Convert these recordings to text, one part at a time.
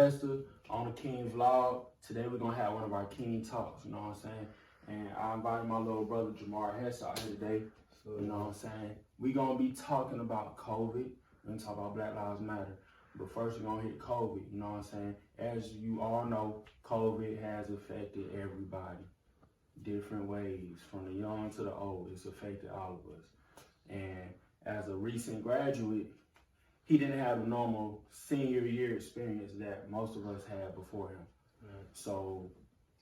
Hester on the King Vlog. Today we're gonna have one of our King Talks, you know what I'm saying? And I invited my little brother JoMaurie Hester out here today, you know what I'm saying? We're gonna be talking about COVID, we're gonna talk about Black Lives Matter. But first we're gonna hit COVID, you know what I'm saying? As you all know, COVID has affected everybody. Different ways, from the young to the old, it's affected all of us. And as a recent graduate, he didn't have a normal senior year experience that most of us had before him. Right. So,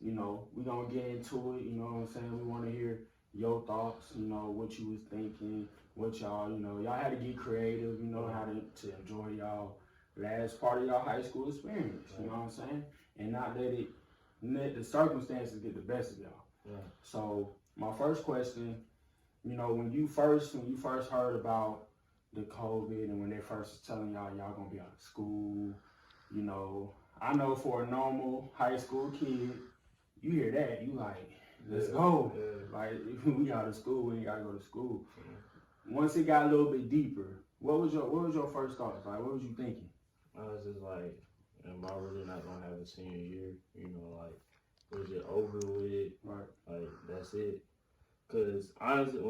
you know, we're going to get into it, you know what I'm saying? We want to hear your thoughts, you know, what you was thinking, what y'all, you know, y'all had to get creative, you know, how to enjoy y'all last part of y'all high school experience, right. You know what I'm saying? And not let the circumstances get the best of y'all. Right. So, my first question, you know, when you first heard about the COVID and when they first was telling y'all gonna be out of school, you know, I know for a normal high school kid, you hear that, you like, let's go. Yeah. Like, if we out of school, we ain't gotta go to school. Yeah. Once it got a little bit deeper, what was your first thoughts? Like, what was you thinking? I was just like, am I really not gonna have a senior year? You know, like, was it over with it? Right. Like, that's it. Cause honestly,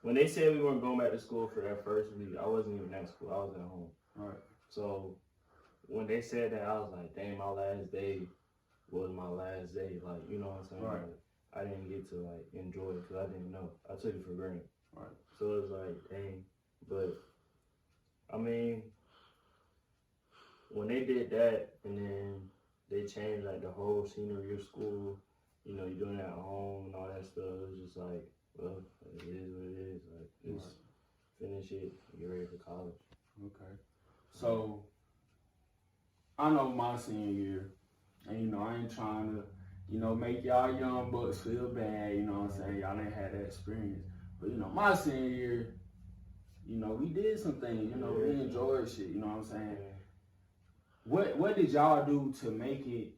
when they said we weren't going back to school for that first week, I wasn't even at school. I was at home. Right. So when they said that, I was like, dang, my last day was my last day. Like, you know what I'm saying? Right. Like, I didn't get to like enjoy it because I didn't know. I took it for granted. Right. So it was like, dang. But I mean, when they did that and then they changed like the whole senior year school, you know, you're doing it at home and all that stuff, it was just like, well, it is what it is. Like, just finish it, get ready for college. Okay. So, I know my senior year, and you know, I ain't trying to, you know, make y'all young bucks feel bad, you know what I'm saying? Y'all ain't had that experience. But, you know, my senior year, you know, we did some things, you know, we enjoyed shit, you know what I'm saying? What did y'all do to make it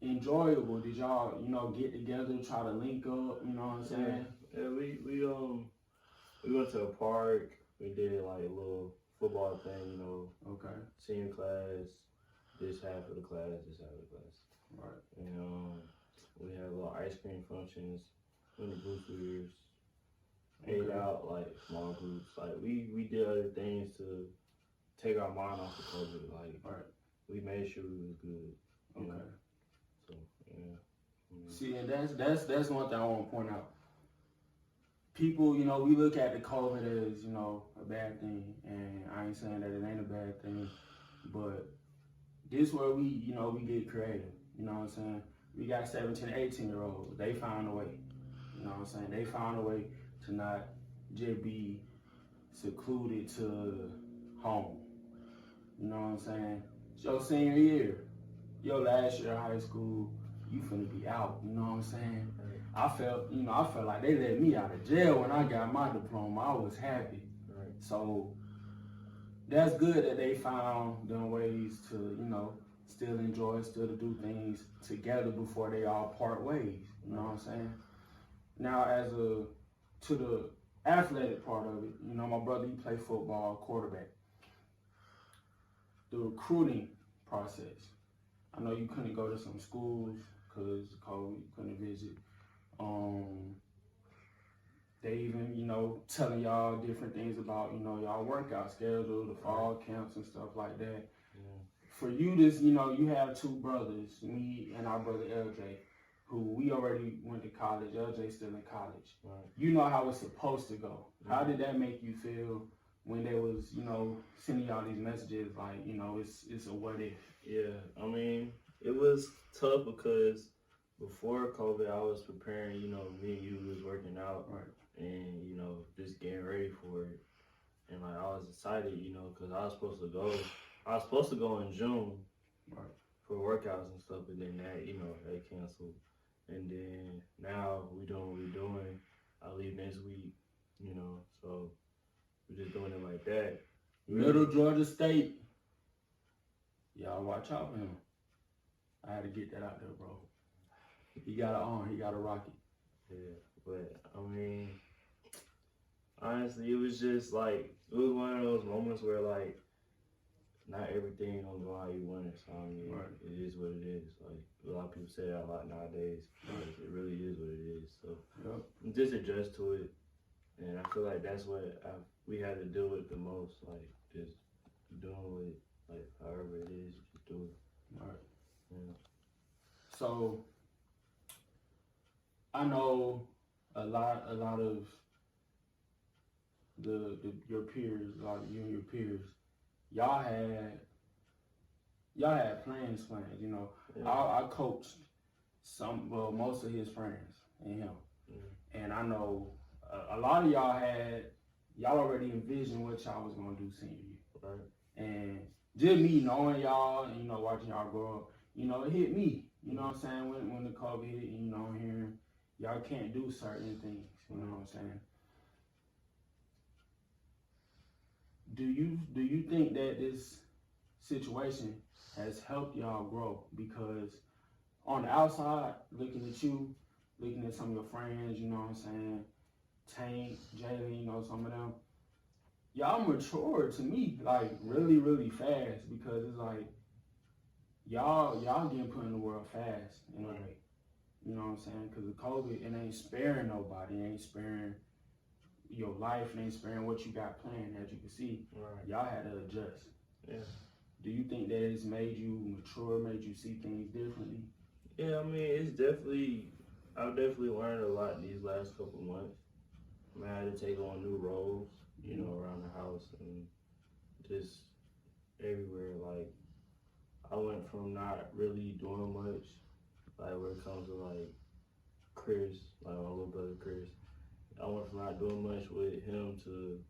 enjoyable? Did y'all, you know, get together, try to link up, you know what I'm saying? Yeah, we went to a park. We did like a little football thing, you know. Okay. Senior class, this half of the class, this half of the class. Right. And we had little ice cream functions, went to Bruce Lee's, ate out like small groups. Like we did other things to take our mind off the COVID. Like we made sure we was good. Okay. Know? So yeah. See, and that's one thing I want to point out. People, you know, we look at the COVID as, you know, a bad thing, and I ain't saying that it ain't a bad thing, but this where we, you know, we get creative, you know what I'm saying? We got 17, 18-year-olds, they found a way, you know what I'm saying? They found a way to not just be secluded to home, you know what I'm saying? It's your senior year, your last year of high school, you finna be out, you know what I'm saying? I felt like they let me out of jail when I got my diploma. I was happy. Right. So that's good that they found them ways to, you know, still enjoy, still to do things together before they all part ways. You know what I'm saying? Now, to the athletic part of it, you know, my brother, he played football, quarterback. The recruiting process. I know you couldn't go to some schools because of COVID, you couldn't visit. They even, you know, telling y'all different things about, you know, y'all workout schedule, the fall camps and stuff like that. Yeah. For you, you know, you have two brothers, me and our brother LJ, who we already went to college. LJ's still in college. Right. You know how it's supposed to go. Yeah. How did that make you feel when they was, you know, sending y'all these messages like, you know, it's a what if? Yeah, I mean, it was tough because before COVID, I was preparing, you know, me and you was working out. Right. And, you know, just getting ready for it. And, like, I was excited, you know, because I was supposed to go in June for workouts and stuff, but then that, you know, they canceled. And then now we doing what we're doing. I leave next week, you know, so we're just doing it like that. Middle Georgia State. Y'all watch out for him. I had to get that out there, bro. He got an arm, he got a rocket. Yeah, but, I mean, honestly, it was just like, it was one of those moments where like, not everything don't go how you want it. So I mean, it is what it is. Like a lot of people say that a lot nowadays. Like, it really is what it is. So just adjust to it, and I feel like that's what we had to deal with the most. Like just doing with it, like however it is, just do it. Right. Yeah. So I know a lot of your peers, a lot of you and your peers, y'all had plans, you know. Yeah. I coached most of his friends and him. And I know a lot of y'all already envisioned what y'all was gonna do senior year. Right. And just me knowing y'all and, you know, watching y'all grow up, you know, it hit me, you know what I'm saying, when the COVID hit, you know, hearing y'all can't do certain things, you know what I'm saying. Do you think that this situation has helped y'all grow? Because on the outside, looking at you, looking at some of your friends, you know what I'm saying, Tank, Jalen, you know, some of them, y'all matured to me, like, really, really fast, because it's like, y'all getting put in the world fast, in a way. You know what I'm saying? Because of COVID, it ain't sparing nobody. It ain't sparing your life. It ain't sparing what you got planned, as you can see. Right. Y'all had to adjust. Yeah. Do you think that it's made you mature, made you see things differently? Yeah, I mean, I've definitely learned a lot these last couple months. I mean, I had to take on new roles, you know, around the house and just everywhere. Like, I went from not really doing much, like when it comes to like Chris, like my little brother Chris. I went from not doing much with him to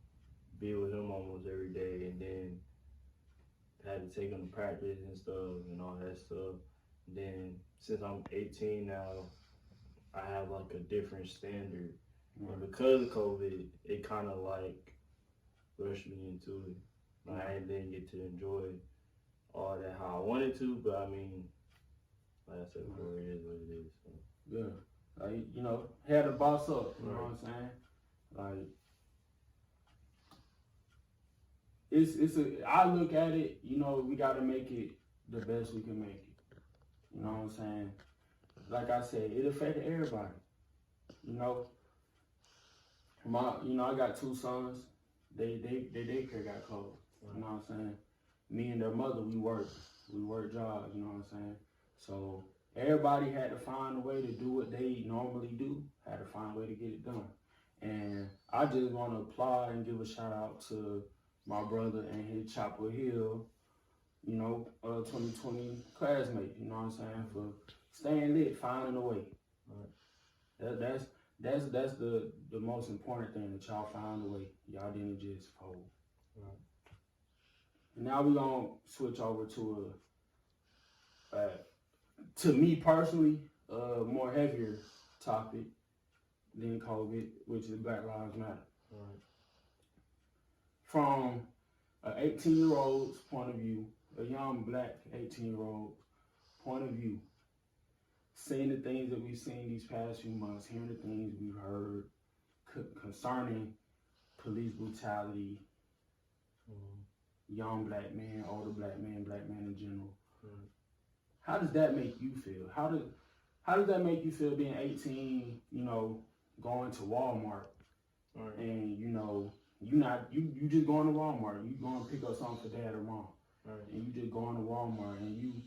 be with him almost every day, and then had to take him to practice and stuff and all that stuff. And then since I'm 18 now, I have like a different standard. And because of COVID, it kind of like rushed me into it. Like, I didn't get to enjoy all that how I wanted to, but I mean, like I said before, it is what it is. So. Yeah. Like, you know, had to boss up, you know what I'm saying? Like, I look at it, you know, we got to make it the best we can make it. You know what I'm saying? Like I said, it affected everybody. You know, I got two sons. They daycare got closed. You know what I'm saying? Me and their mother, we work jobs. You know what I'm saying? So everybody had to find a way to do what they normally do. Had to find a way to get it done. And I just want to applaud and give a shout out to my brother and his Chapel Hill, you know, 2020 classmate, you know what I'm saying, for staying lit, finding a way. Right. That's the most important thing, that y'all found a way. Y'all didn't just fold. Right. Now we're going to switch over to me personally, a more heavier topic than COVID, which is Black Lives Matter. Right. From an 18-year-old's point of view, a young black 18-year-old's point of view, seeing the things that we've seen these past few months, hearing the things we've heard concerning police brutality, young black men, older black men in general. How does that make you feel? How does that make you feel being 18, you know, going to Walmart, and, you know, you just going to Walmart, you going to pick up something for dad or mom, and you just going to Walmart and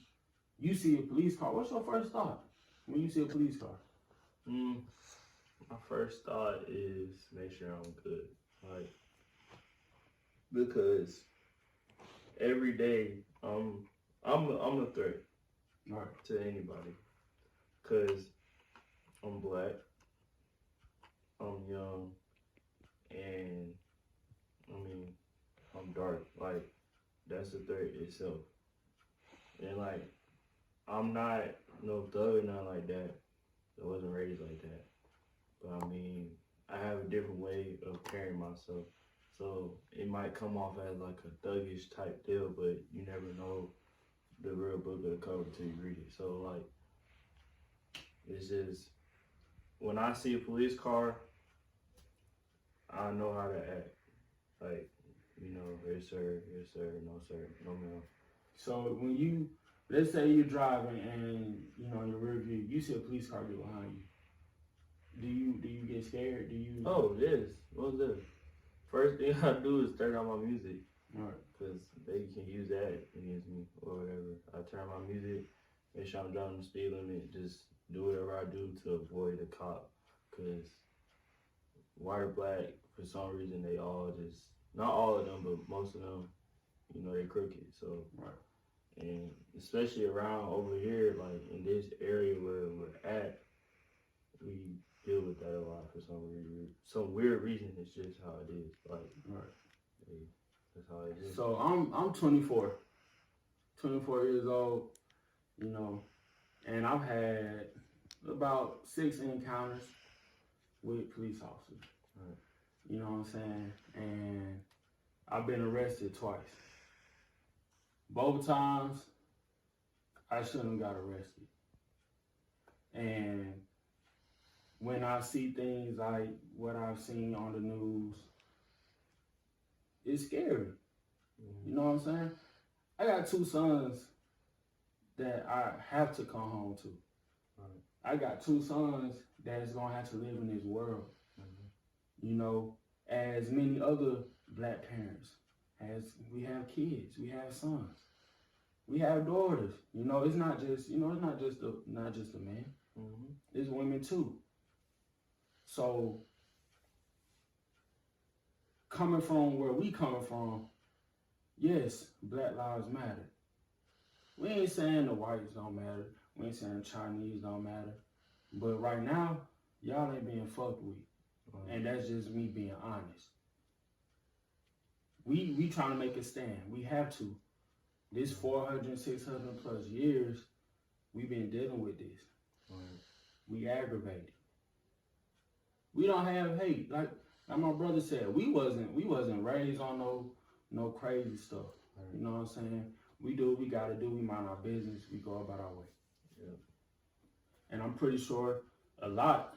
you see a police car. What's your first thought when you see a police car? My first thought is make sure I'm good, like, because every day I'm a threat to anybody, cause I'm black, I'm young, and I mean I'm dark. Like, that's the threat itself. And like, I'm not no thug or nothing like that. I wasn't raised like that. But I mean, I have a different way of carrying myself. So it might come off as like a thuggish type deal, but you never know the real book of the cover until you read it. So like, it's just, when I see a police car, I know how to act. Like, you know, yes sir, no sir, no ma'am. So when you, let's say you're driving and you know in your rear view, you see a police car get behind you. Do you get scared? Do you? Oh, yes, what's this? First thing I do is turn on my music. Right. Because they can use that against me or whatever. I turn my music, make sure I'm driving the speed limit, just do whatever I do to avoid a cop. Because white or black, for some reason, they all just, not all of them, but most of them, you know, they're crooked. So, right. And especially around over here, like in this area where we're at, we deal with that a lot for some weird reason. It's just how it is. Like, right. That's how it is. So I'm 24, 24 years old, you know, and I've had about 6 encounters with police officers. Right. You know what I'm saying? And I've been arrested twice. Both times, I shouldn't have got arrested. And when I see things like what I've seen on the news, it's scary. You know what I'm saying? I got 2 sons that I have to come home to. Right. I got 2 sons that's gonna have to live in this world. Mm-hmm. You know, as many other black parents, as we have kids, we have sons, we have daughters. You know, it's not just it's not just a man. Mm-hmm. It's women too. So coming from where we coming from, yes, Black Lives Matter. We ain't saying the whites don't matter. We ain't saying the Chinese don't matter. But right now, y'all ain't being fucked with. Right. And that's just me being honest. We trying to make a stand. We have to. This 400, 600 plus years, we've been dealing with this. Right. We aggravated. We don't have hate. Like my brother said, we wasn't raised on no crazy stuff. Right. You know what I'm saying? We do what we gotta do. We mind our business. We go about our way. Yeah. And I'm pretty sure a lot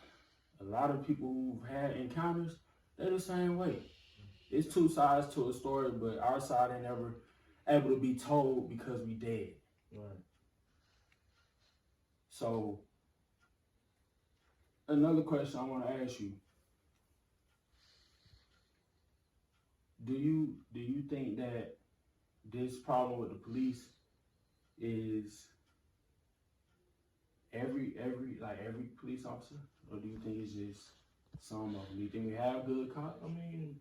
of people who've had encounters, they're the same way. It's 2 sides to a story, but our side ain't ever able to be told because we dead. Right. So another question I want to ask you: Do you think that this problem with the police is every police officer, or do you think it's just some of them? Do you think we have good cops? I mean,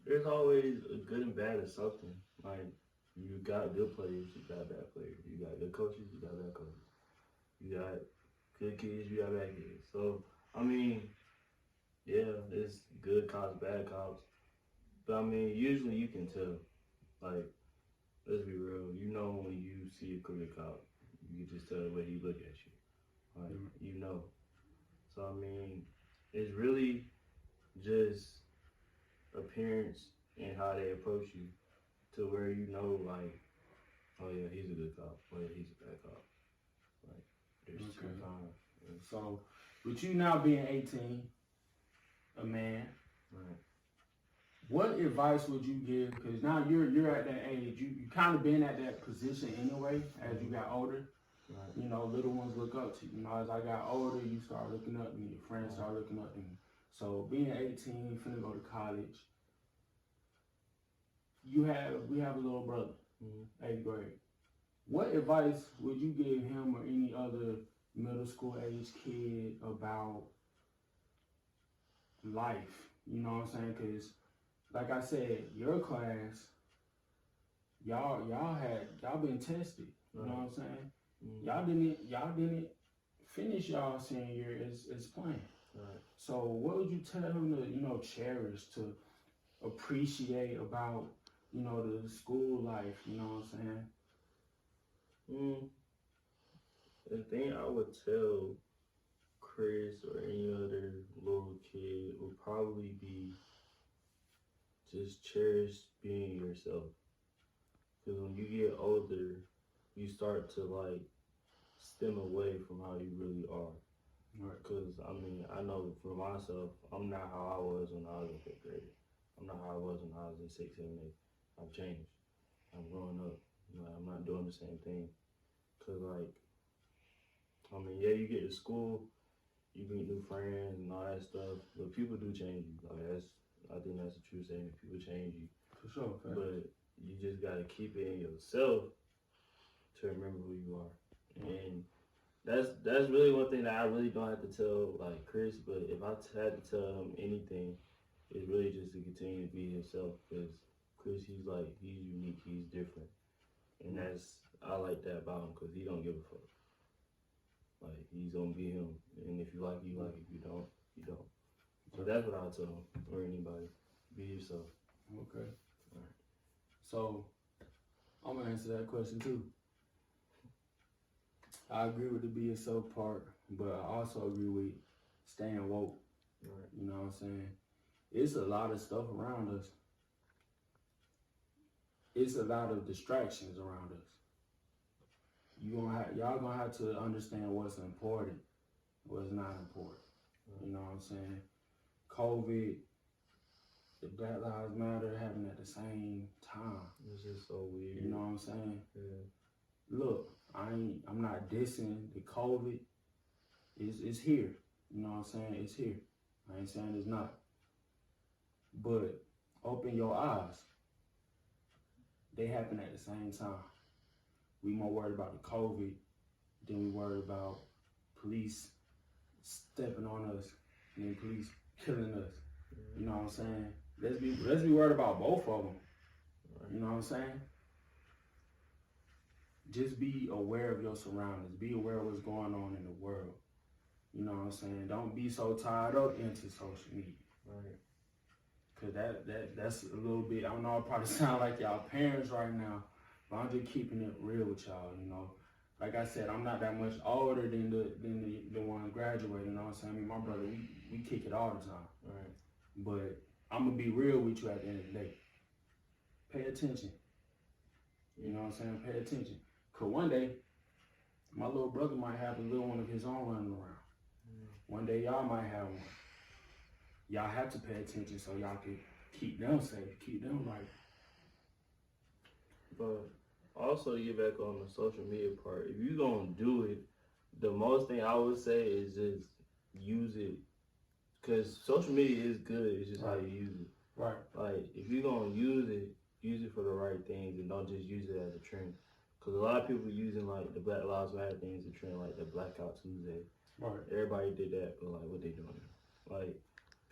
there's always a good and bad of something. Like, you got good players, you got bad players. You got good coaches, you got bad coaches. You got good kids, you got bad kids. So, I mean, yeah, it's good cops, bad cops. But I mean, usually you can tell. Like, let's be real. You know when you see a crooked cop, you can just tell the way he look at you. Like, you know. So, I mean, it's really just appearance and how they approach you to where you know, like, oh yeah, he's a good cop. Oh yeah, he's a bad cop. Like, there's 2 kinds. Yeah. So, with you now being 18, a man, right? What advice would you give? Because now you're at that age. You kind of been at that position anyway as you got older. Right. You know, little ones look up to you. You know, as I got older, you start looking up to me. Your friends start looking up to me. So being 18, finna go to college. We have a little brother, 8th grade. What advice would you give him or any other middle school age kid about life? You know what I'm saying? Because like I said, your class, y'all been tested. You know what I'm saying? Mm-hmm. Y'all didn't finish y'all senior year as planned. Right. So what would you tell them to, cherish, to appreciate about, the school life? You know what I'm saying? The thing I would tell Chris or any other little kid would probably be just cherish being yourself. Because when you get older, you start to like stem away from how you really are. Right. Because I mean, I know for myself, I'm not how I was when I was in 5th grade. I'm not how I was when I was in 6, 7, 8. I've changed. I'm growing up. Like, I'm not doing the same thing. Cause like, I mean, yeah, you get to school, you meet new friends and all that stuff, but people do change you. Like I think that's a true saying. People change you. For sure. Okay. But you just gotta keep it in yourself to remember who you are. And that's really one thing that I really don't have to tell like Chris. But if I had to tell him anything, it's really just to continue to be himself. Cause Chris, he's unique, he's different, and I like that about him. Cause he don't give a fuck. Like he's gonna be him, and if you like it, you like it. If you don't, you don't. So that's what I tell him or anybody: be yourself. Okay. All right. So I'm gonna answer that question too. I agree with the be yourself part, but I also agree with staying woke. Right. You know what I'm saying? It's a lot of stuff around us. It's a lot of distractions around us. Y'all gonna have to understand what's important, what's not important. Right. You know what I'm saying? COVID, the Black Lives Matter happening at the same time. It's just so weird. You know what I'm saying? Yeah. Look, I'm not dissing the COVID. It's here. You know what I'm saying? It's here. I ain't saying it's not. But open your eyes. They happen at the same time. We more worried about the COVID than we worried about police stepping on us and police killing us. You know what I'm saying? Let's be worried about both of them. You know what I'm saying? Just be aware of your surroundings. Be aware of what's going on in the world. You know what I'm saying? Don't be so tied up into social media. Right. Cause that's a little bit, I don't know, I probably sound like y'all parents right now, but I'm just keeping it real with y'all, you know. Like I said, I'm not that much older than the one graduating, you know what I'm saying? I mean, my brother, we kick it all the time. Right. But I'm gonna be real with you at the end of the day. Pay attention. You know what I'm saying? Pay attention. Cause one day, my little brother might have a little one of his own running around. One day y'all might have one. Y'all have to pay attention so y'all can keep them safe, keep them right. But also to get back on the social media part, if you gonna do it, the most thing I would say is just use it. Cause social media is good, it's just how you use it. Right. Like if you're gonna use it for the right things and don't just use it as a trend. Cause a lot of people using like the Black Lives Matter things as a trend, like the Blackout Tuesday. Right. Everybody did that, but like what they doing? Like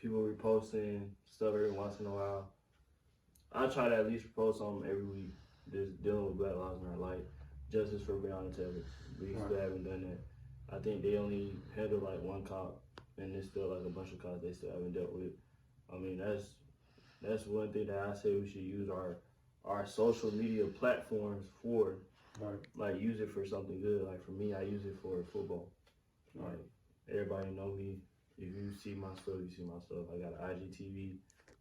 people reposting stuff every once in a while. I try to at least repost something every week, just dealing with Black Lives Matter, like justice for Breonna Taylor. We still haven't done that. I think they only handled like one cop, and there's still like a bunch of cops they still haven't dealt with. I mean, that's one thing that I say we should use our social media platforms for. Right. Like use it for something good. Like for me, I use it for football. Right. Like everybody know me. If you see my stuff, you see my stuff. I got an IGTV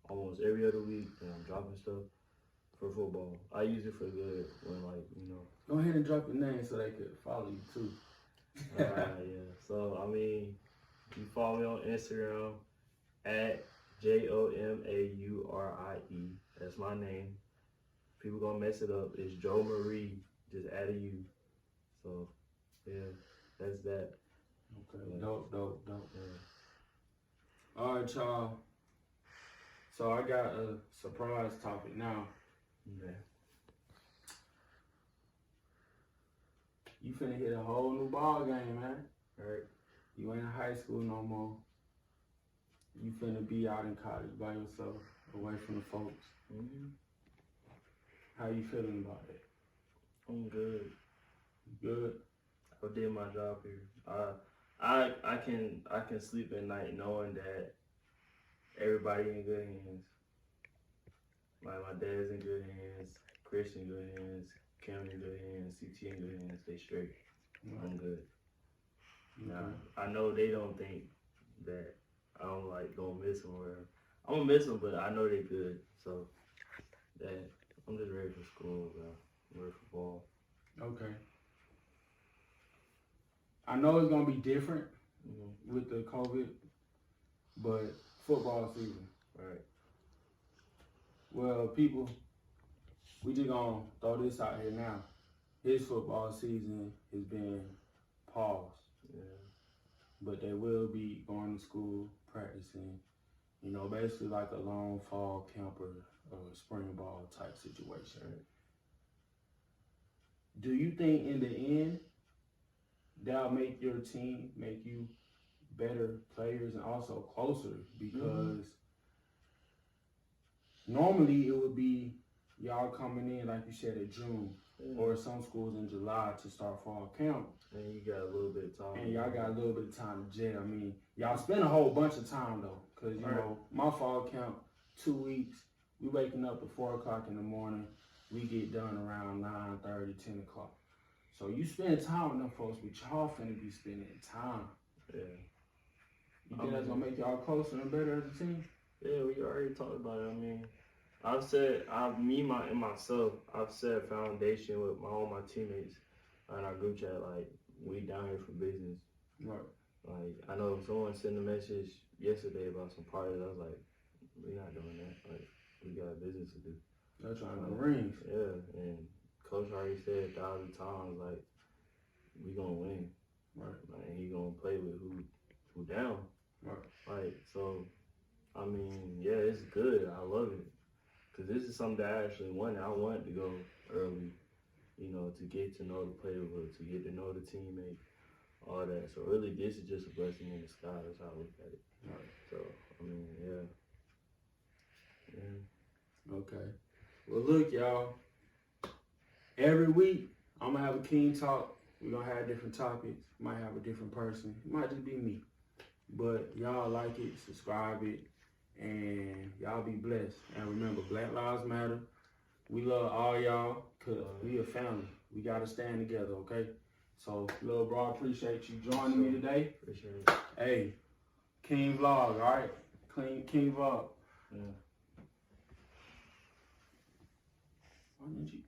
almost every other week, and I'm dropping stuff for football. I use it for good when, like, you know. Go ahead and drop your name so they could follow you too. Yeah. So I mean, you follow me on Instagram at JoMaurie. That's my name. People gonna mess it up. It's JoMaurie. Just add a U. So yeah, that's that. Okay. Yeah. Dope. Yeah. All right, y'all. So I got a surprise topic now. Okay. You finna hit a whole new ball game, man. Right. You ain't in high school no more. You finna be out in college by yourself, away from the folks. Mm-hmm. How you feeling about it? I'm good. Good. I did my job here. I can sleep at night knowing that everybody in good hands. Like my dad's in good hands, Chris in good hands, Kim in good hands, CT in good hands. They straight. I'm good. Now I know they don't think that I'm like gonna miss them or whatever. I'm gonna miss them, but I know they good. So that I'm just ready for school, bro. I'm ready for ball. Okay. I know it's gonna be different with the COVID, but football season. Right. Well, people, we just gonna throw this out here now. His football season has been paused. Yeah. But they will be going to school, practicing, you know, basically like a long fall camper or spring ball type situation. Right. Do you think in the end that'll make your team, make you better players and also closer? Because normally it would be y'all coming in, like you said, in June or some schools in July to start fall camp. And you got a little bit of time. And y'all got a little bit of time to jail. I mean, y'all spend a whole bunch of time though, because you know my fall camp 2 weeks. We waking up at 4 o'clock in the morning. We get done around 9:30, 10 o'clock. So you spend time with them folks, but y'all finna be spending time. Yeah. You think that's gonna make y'all closer and better as a team? Yeah, we already talked about it. I mean, I've set a foundation with all my teammates in our group chat. Like, we down here for business. Right. Like, I know someone sent a message yesterday about some parties. I was like, we're not doing that. Like, we got business to do. They're trying to rings. Yeah, and Coach already said 1,000 times, like, we gonna win. Right. Like, he gonna play with who down. Right. Like, so, I mean, yeah, it's good. I love it. Because this is something that I actually wanted. I wanted to go early, you know, to get to know the playbook, to get to know the teammate, all that. So really, this is just a blessing in disguise. That's how I look at it. Right. So, I mean, yeah. Okay. Well, look, y'all. Every week, I'm going to have a King Talk. We're going to have different topics. Might have a different person. It might just be me. But y'all like it, subscribe it, and y'all be blessed. And remember, Black Lives Matter. We love all y'all because we a family. We got to stand together, okay? So, little bro, I appreciate you joining me today. Appreciate it. Hey, King Vlog, all right? King Vlog. Yeah. Why didn't you?